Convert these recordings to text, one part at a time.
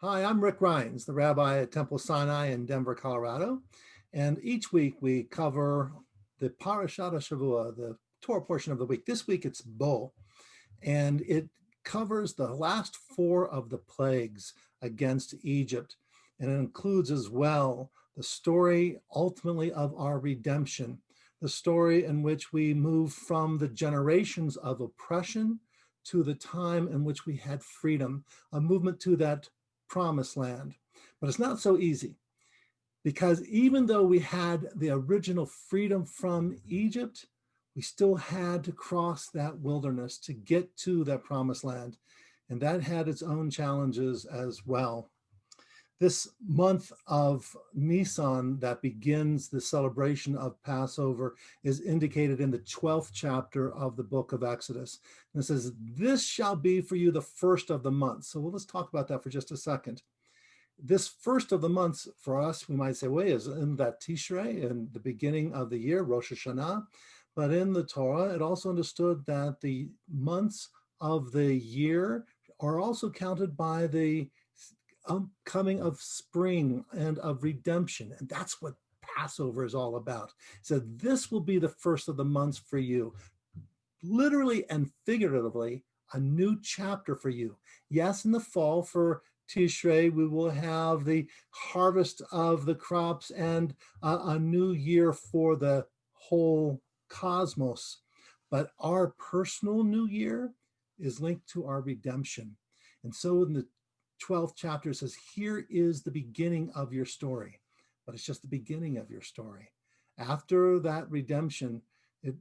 Hi, I'm Rick Rheins, the rabbi at Temple Sinai in Denver, Colorado. And each week we cover the Parashat Shavua, the Torah portion of the week. This week it's Bo, and it covers the last four of the plagues against Egypt. And it includes as well the story ultimately of our redemption, the story in which we move from the generations of oppression to the time in which we had freedom, a movement to that promised land. But it's not so easy, because even though we had the original freedom from Egypt, we still had to cross that wilderness to get to that promised land. And that had its own challenges as well. This month of Nisan that begins the celebration of Passover is indicated in the 12th chapter of the book of Exodus. And it says, "This shall be for you the first of the months." So let's talk about that for just a second. This first of the months for us, we might say, wait, is in that Tishrei, in the beginning of the year, Rosh Hashanah. But in the Torah, it also understood that the months of the year are also counted by the coming of spring and of redemption. And that's what Passover is all about. So this will be the first of the months for you. Literally and figuratively, a new chapter for you. Yes, in the fall for Tishrei, we will have the harvest of the crops and a new year for the whole cosmos. But our personal new year is linked to our redemption. And so in the 12th chapter says, here is the beginning of your story, but it's just the beginning of your story. After that redemption, it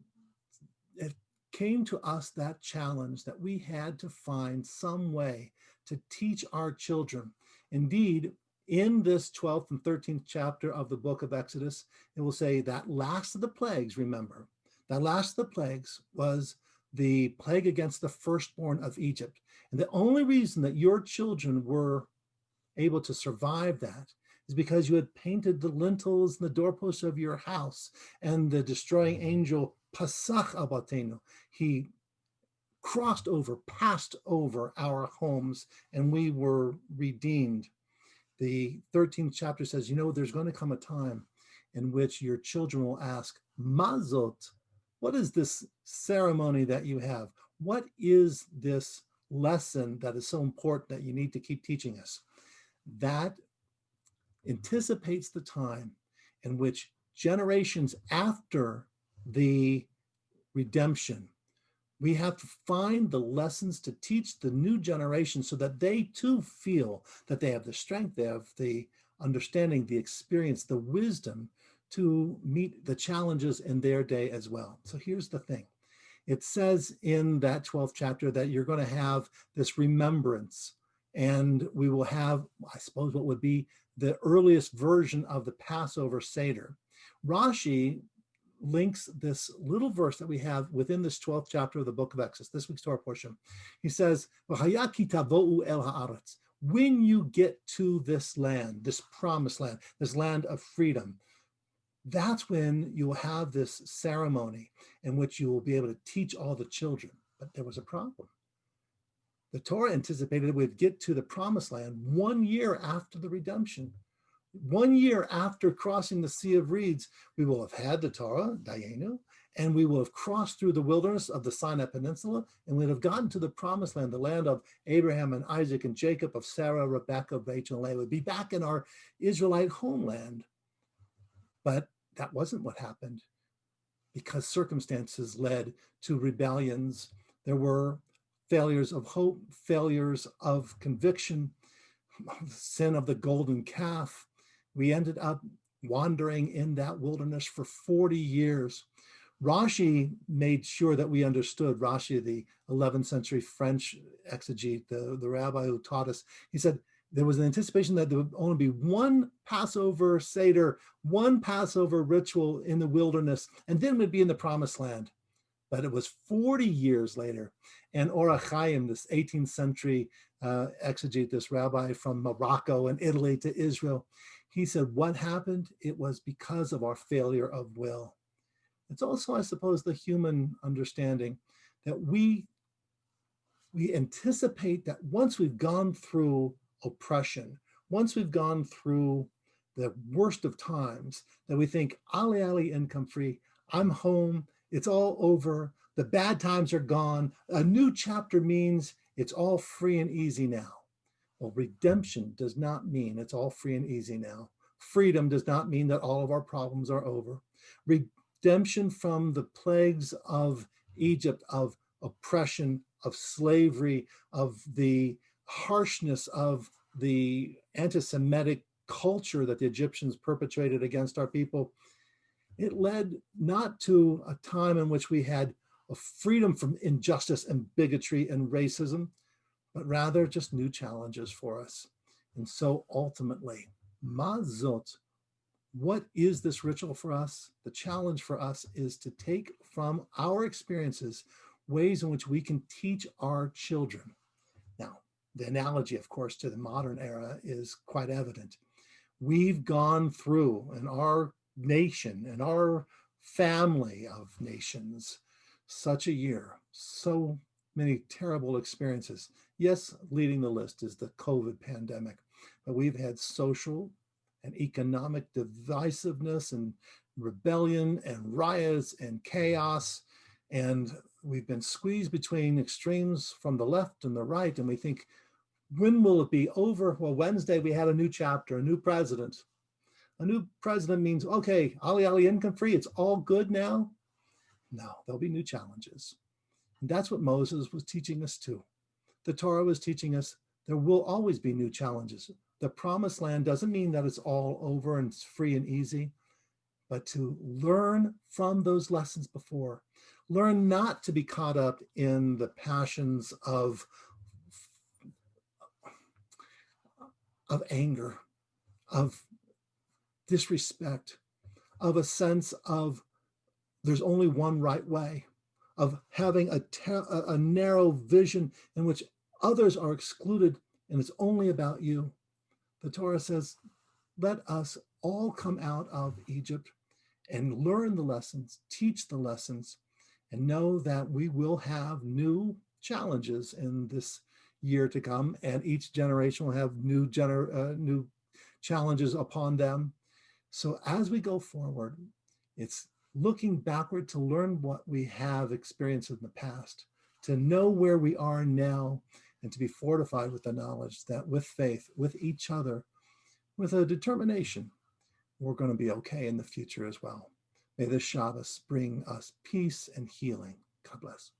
came to us that challenge that we had to find some way to teach our children. Indeed, in this 12th and 13th chapter of the book of Exodus, it will say that last of the plagues, remember, that last of the plagues was the plague against the firstborn of Egypt. And the only reason that your children were able to survive that is because you had painted the lintels and the doorposts of your house, and the destroying angel, Pasach Abatenu, he crossed over, passed over our homes, and we were redeemed. The 13th chapter says, there's going to come a time in which your children will ask, Mazot, what is this ceremony that you have? What is this lesson that is so important that you need to keep teaching us? That anticipates the time in which generations after the redemption, we have to find the lessons to teach the new generation so that they too feel that they have the strength, they have the understanding, the experience, the wisdom to meet the challenges in their day as well. So here's the thing. It says in that 12th chapter that you're going to have this remembrance, and we will have, I suppose, what would be the earliest version of the Passover Seder. Rashi links this little verse that we have within this 12th chapter of the book of Exodus, this week's Torah portion. He says, when you get to this land, this promised land, this land of freedom, that's when you will have this ceremony in which you will be able to teach all the children. But there was a problem. The Torah anticipated that we'd get to the promised land 1 year after the redemption. 1 year after crossing the Sea of Reeds, we will have had the Torah, Dayenu, and we will have crossed through the wilderness of the Sinai Peninsula, and we'd have gotten to the promised land, the land of Abraham and Isaac and Jacob, of Sarah, Rebecca, Rachel, and Leah. We'd be back in our Israelite homeland. But that wasn't what happened, because circumstances led to rebellions. There were failures of hope, failures of conviction, sin of the golden calf. We ended up wandering in that wilderness for 40 years. Rashi made sure that we understood, Rashi, the 11th century French exegete, the rabbi who taught us, he said, there was an anticipation that there would only be one Passover Seder, one Passover ritual in the wilderness, and then we'd be in the promised land. But it was 40 years later, and Or HaChaim, this 18th century exegete, this rabbi from Morocco and Italy to Israel, he said, what happened? It was because of our failure of will. It's also, I suppose, the human understanding that we anticipate that once we've gone through oppression, once we've gone through the worst of times, that we think, Ali Ali, income free, I'm home, it's all over, the bad times are gone, a new chapter means it's all free and easy now. Well, redemption does not mean it's all free and easy now. Freedom does not mean that all of our problems are over. Redemption from the plagues of Egypt, of oppression, of slavery, of the harshness of the anti-Semitic culture that the Egyptians perpetrated against our people, it led not to a time in which we had a freedom from injustice and bigotry and racism, but rather just new challenges for us. And so ultimately, mazot, what is this ritual for us? The challenge for us is to take from our experiences ways in which we can teach our children. Now, the analogy, of course, to the modern era is quite evident. We've gone through in our nation, in our family of nations, such a year, so many terrible experiences. Yes, leading the list is the COVID pandemic, but we've had social and economic divisiveness and rebellion and riots and chaos. And we've been squeezed between extremes from the left and the right. And we think, when will it be over? Well, Wednesday we had a new chapter, a new president. A new president means, okay, Ali Ali, income free, it's all good now. No, there'll be new challenges. And that's what Moses was teaching us too. The Torah was teaching us there will always be new challenges. The promised land doesn't mean that it's all over and it's free and easy, but to learn from those lessons before. Learn not to be caught up in the passions of anger, of disrespect, of a sense of there's only one right way, of having a narrow vision in which others are excluded and it's only about you. The Torah says, let us all come out of Egypt and learn the lessons, teach the lessons, and know that we will have new challenges in this year to come, and each generation will have new challenges upon them. So as we go forward, it's looking backward to learn what we have experienced in the past, to know where we are now, and to be fortified with the knowledge that with faith, with each other, with a determination, we're going to be okay in the future as well. May this Shabbos bring us peace and healing. God bless.